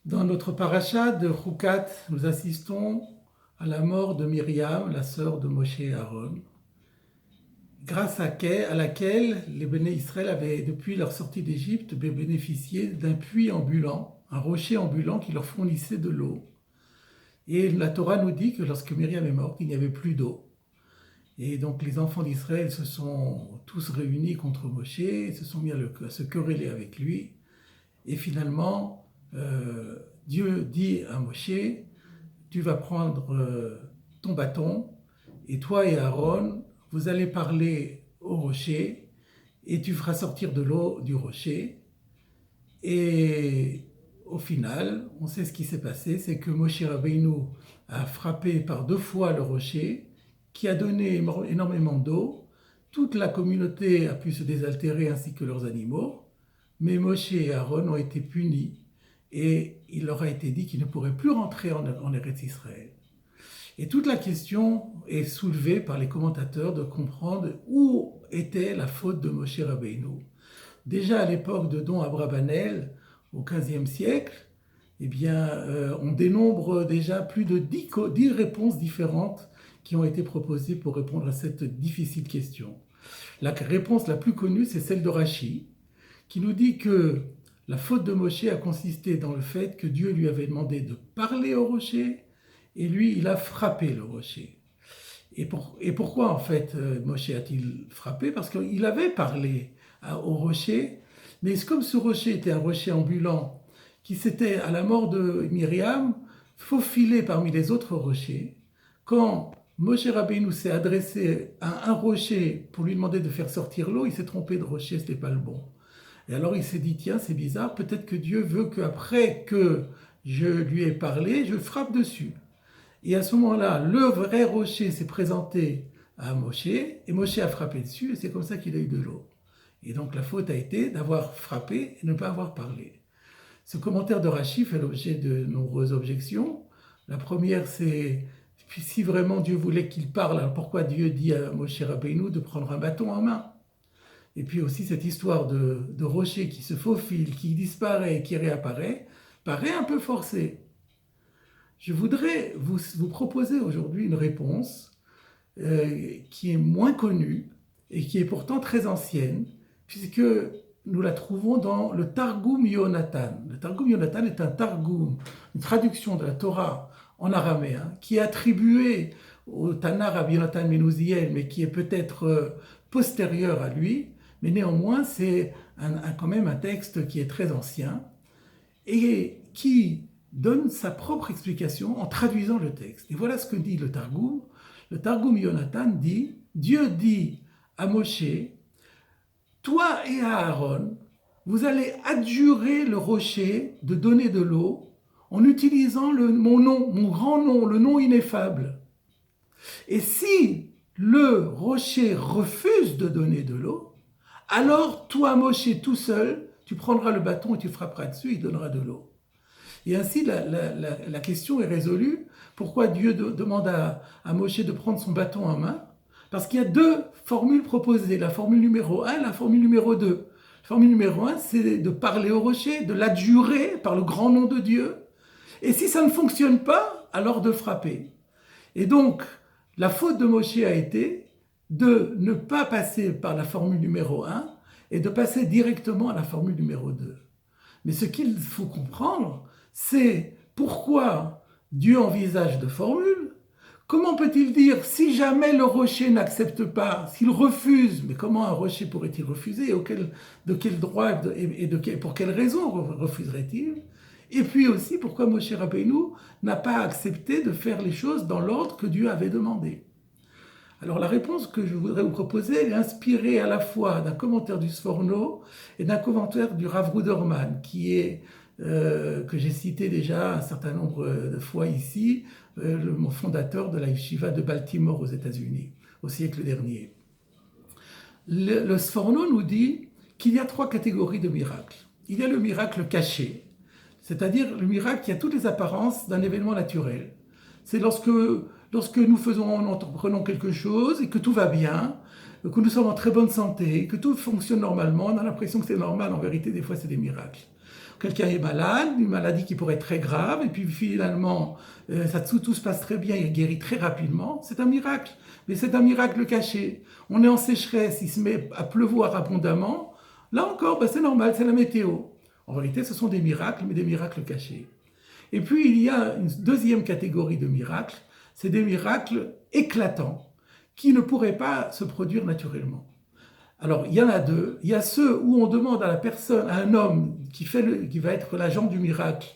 Dans notre paracha de Chukat, nous assistons à la mort de Myriam, la sœur de Moshe et Aaron, grâce à laquelle les Béné Israël avaient, depuis leur sortie d'Égypte, bénéficié d'un puits ambulant, un rocher ambulant qui leur fournissait de l'eau. Et la Torah nous dit que lorsque Myriam est morte, il n'y avait plus d'eau. Et donc les enfants d'Israël se sont tous réunis contre Moshe, se sont mis à se quereller avec lui. Et finalement, Dieu dit à Moshe, tu vas prendre ton bâton, et toi et Aaron, vous allez parler au rocher, et tu feras sortir de l'eau du rocher. Et au final, on sait ce qui s'est passé, c'est que Moshe Rabbeinu a frappé par 2 fois le rocher, qui a donné énormément d'eau. Toute la communauté a pu se désaltérer ainsi que leurs animaux, mais Moshe et Aaron ont été punis et il leur a été dit qu'ils ne pourraient plus rentrer en Eretz Israël. Et toute la question est soulevée par les commentateurs de comprendre où était la faute de Moshe Rabbeinu. Déjà à l'époque de Don Abravanel, au XVe siècle, eh bien, on dénombre déjà plus de 10 réponses différentes qui ont été proposées pour répondre à cette difficile question. La réponse la plus connue, c'est celle de Rashi, qui nous dit que la faute de Moshe a consisté dans le fait que Dieu lui avait demandé de parler au rocher, et lui, il a frappé le rocher. Et pourquoi, en fait, Moshe a-t-il frappé? Parce qu'il avait parlé au rocher, mais comme ce rocher était un rocher ambulant, qui s'était, à la mort de Myriam, faufilé parmi les autres rochers, quand Moshe Rabbeinu s'est adressé à un rocher pour lui demander de faire sortir l'eau, il s'est trompé de rocher, ce n'était pas le bon. Et alors il s'est dit, tiens, c'est bizarre, peut-être que Dieu veut qu'après que je lui ai parlé, je frappe dessus. Et à ce moment-là, le vrai rocher s'est présenté à Moshe, et Moshe a frappé dessus, et c'est comme ça qu'il a eu de l'eau. Et donc la faute a été d'avoir frappé et ne pas avoir parlé. Ce commentaire de Rashi fait l'objet de nombreuses objections. La première, c'est si vraiment Dieu voulait qu'il parle, alors pourquoi Dieu dit à Moshe Rabbeinu de prendre un bâton en main? Et puis aussi cette histoire de rocher qui se faufile, qui disparaît et qui réapparaît, paraît un peu forcée. Je voudrais vous proposer aujourd'hui une réponse qui est moins connue et qui est pourtant très ancienne, puisque nous la trouvons dans le Targum Yonatan. Le Targum Yonatan est un Targum, une traduction de la Torah en araméen, qui est attribué au Tana Rabbi Yonatan ben Uziel, mais qui est peut-être postérieur à lui, mais néanmoins c'est quand même un texte qui est très ancien et qui donne sa propre explication en traduisant le texte. Et voilà ce que dit le Targum. Le Targum Yonatan dit, Dieu dit à Moshe, toi et à Aaron, vous allez adjurer le rocher de donner de l'eau en utilisant mon nom, mon grand nom, le nom ineffable. Et si le rocher refuse de donner de l'eau, alors toi, Moshe, tout seul, tu prendras le bâton et tu frapperas dessus, il donnera de l'eau. Et ainsi, la question est résolue. Pourquoi Dieu demande à Moshe de prendre son bâton en main? Parce qu'il y a 2 formules proposées, la formule numéro 1 et la formule numéro 2. La formule numéro 1, c'est de parler au rocher, de l'adjurer par le grand nom de Dieu. Et si ça ne fonctionne pas, alors de frapper. Et donc, la faute de Moshe a été de ne pas passer par la formule numéro 1 et de passer directement à la formule numéro 2. Mais ce qu'il faut comprendre, c'est pourquoi Dieu envisage 2 formules. Comment peut-il dire, si jamais le rocher n'accepte pas, s'il refuse, mais comment un rocher pourrait-il refuser? De quel droit et pour quelle raison refuserait-il? Et puis aussi, pourquoi Moshe Rabbeinu n'a pas accepté de faire les choses dans l'ordre que Dieu avait demandé? Alors la réponse que je voudrais vous proposer est inspirée à la fois d'un commentaire du Sforno et d'un commentaire du Rav Ruderman, que j'ai cité déjà un certain nombre de fois ici, le fondateur de la yeshiva de Baltimore aux États-Unis, au siècle dernier. Le Sforno nous dit qu'il y a 3 catégories de miracles. Il y a le miracle caché, c'est-à-dire le miracle qui a toutes les apparences d'un événement naturel. C'est lorsque nous entreprenons quelque chose et que tout va bien, que nous sommes en très bonne santé, que tout fonctionne normalement, on a l'impression que c'est normal, en vérité, des fois c'est des miracles. quelqu'un est malade, une maladie qui pourrait être très grave, et puis finalement, tout se passe très bien, il guérit très rapidement, c'est un miracle. Mais c'est un miracle caché. On est en sécheresse, il se met à pleuvoir abondamment. Là encore, c'est normal, c'est la météo. En réalité, ce sont des miracles, mais des miracles cachés. Et puis, il y a une deuxième catégorie de miracles, c'est des miracles éclatants, qui ne pourraient pas se produire naturellement. Alors, il y en a deux. Il y a ceux où on demande à la personne, à un homme qui va être l'agent du miracle,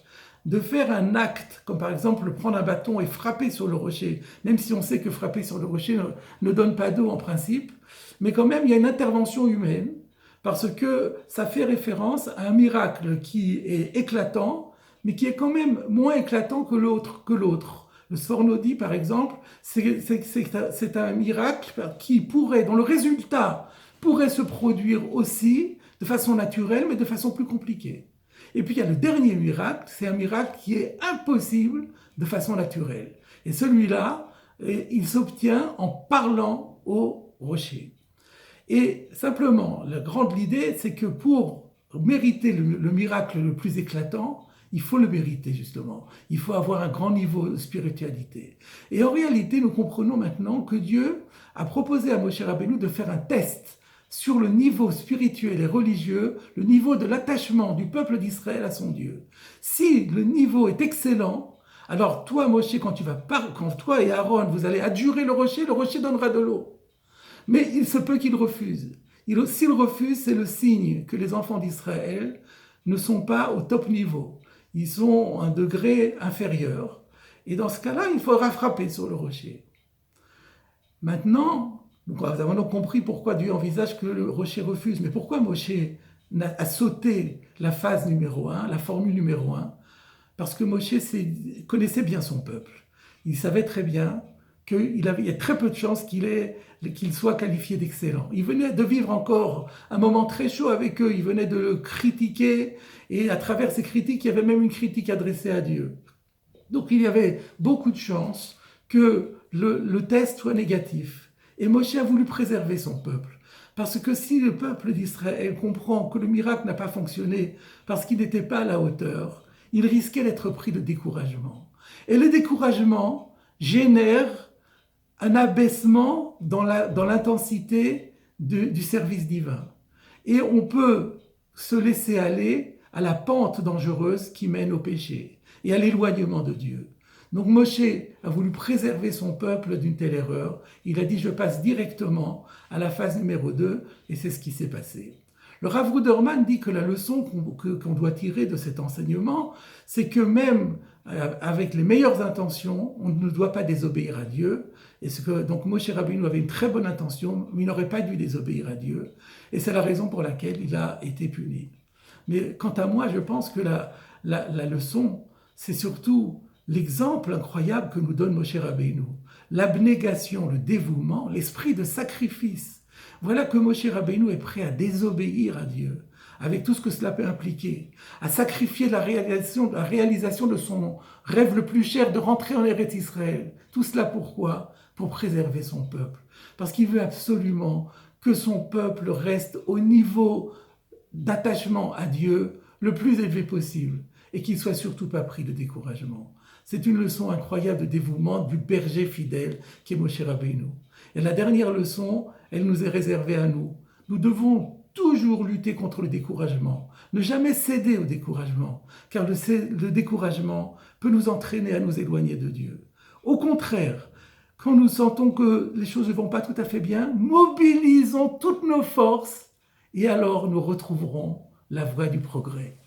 de faire un acte, comme par exemple prendre un bâton et frapper sur le rocher, même si on sait que frapper sur le rocher ne donne pas d'eau en principe, mais quand même il y a une intervention humaine, parce que ça fait référence à un miracle qui est éclatant, mais qui est quand même moins éclatant que l'autre. Le Sfornodi, par exemple, c'est un miracle dont le résultat pourrait se produire aussi de façon naturelle, mais de façon plus compliquée. Et puis il y a le dernier miracle, c'est un miracle qui est impossible de façon naturelle. Et celui-là, il s'obtient en parlant au rocher. Et simplement, la grande idée, c'est que pour mériter le miracle le plus éclatant, il faut le mériter justement. Il faut avoir un grand niveau de spiritualité. Et en réalité, nous comprenons maintenant que Dieu a proposé à Moshe Rabbeinu de faire un test sur le niveau spirituel et religieux, le niveau de l'attachement du peuple d'Israël à son Dieu. Si le niveau est excellent, alors toi, Moshe, quand toi et Aaron, vous allez adjurer le rocher donnera de l'eau. Mais il se peut qu'il refuse. S'il refuse, c'est le signe que les enfants d'Israël ne sont pas au top niveau. Ils sont à un degré inférieur. Et dans ce cas-là, il faudra frapper sur le rocher. Maintenant, nous avons donc compris pourquoi Dieu envisage que le rocher refuse. Mais pourquoi Moshe a sauté la phase numéro 1, la formule numéro 1? Parce que Moshe connaissait bien son peuple. Il savait très bien qu'il y a très peu de chances qu'il soit qualifié d'excellent. Il venait de vivre encore un moment très chaud avec eux, il venait de le critiquer, et à travers ces critiques, il y avait même une critique adressée à Dieu. Donc il y avait beaucoup de chances que le test soit négatif. Et Moshe a voulu préserver son peuple. Parce que si le peuple d'Israël comprend que le miracle n'a pas fonctionné parce qu'il n'était pas à la hauteur, il risquait d'être pris de découragement. Et le découragement génère un abaissement dans l'intensité du service divin. Et on peut se laisser aller à la pente dangereuse qui mène au péché et à l'éloignement de Dieu. Donc Moshe a voulu préserver son peuple d'une telle erreur. Il a dit « je passe directement à la phase numéro 2 » et c'est ce qui s'est passé. Le Rav Ruderman dit que la leçon qu'on doit tirer de cet enseignement, c'est que même avec les meilleures intentions, on ne doit pas désobéir à Dieu. Et donc Moshe Rabbeinu avait une très bonne intention, mais il n'aurait pas dû désobéir à Dieu. Et c'est la raison pour laquelle il a été puni. Mais quant à moi, je pense que la leçon, c'est surtout l'exemple incroyable que nous donne Moshe Rabbeinu. L'abnégation, le dévouement, l'esprit de sacrifice. Voilà que Moshe Rabbeinu est prêt à désobéir à Dieu, avec tout ce que cela peut impliquer, à sacrifier la réalisation de son rêve le plus cher de rentrer en Eretz Israël. Tout cela pourquoi? Pour préserver son peuple. Parce qu'il veut absolument que son peuple reste au niveau d'attachement à Dieu le plus élevé possible et qu'il ne soit surtout pas pris de découragement. C'est une leçon incroyable de dévouement du berger fidèle qui est Moshe Rabbeinu. Et la dernière leçon, elle nous est réservée à nous. Nous devons toujours lutter contre le découragement, ne jamais céder au découragement, car le découragement peut nous entraîner à nous éloigner de Dieu. Au contraire, quand nous sentons que les choses ne vont pas tout à fait bien, mobilisons toutes nos forces et alors nous retrouverons la voie du progrès.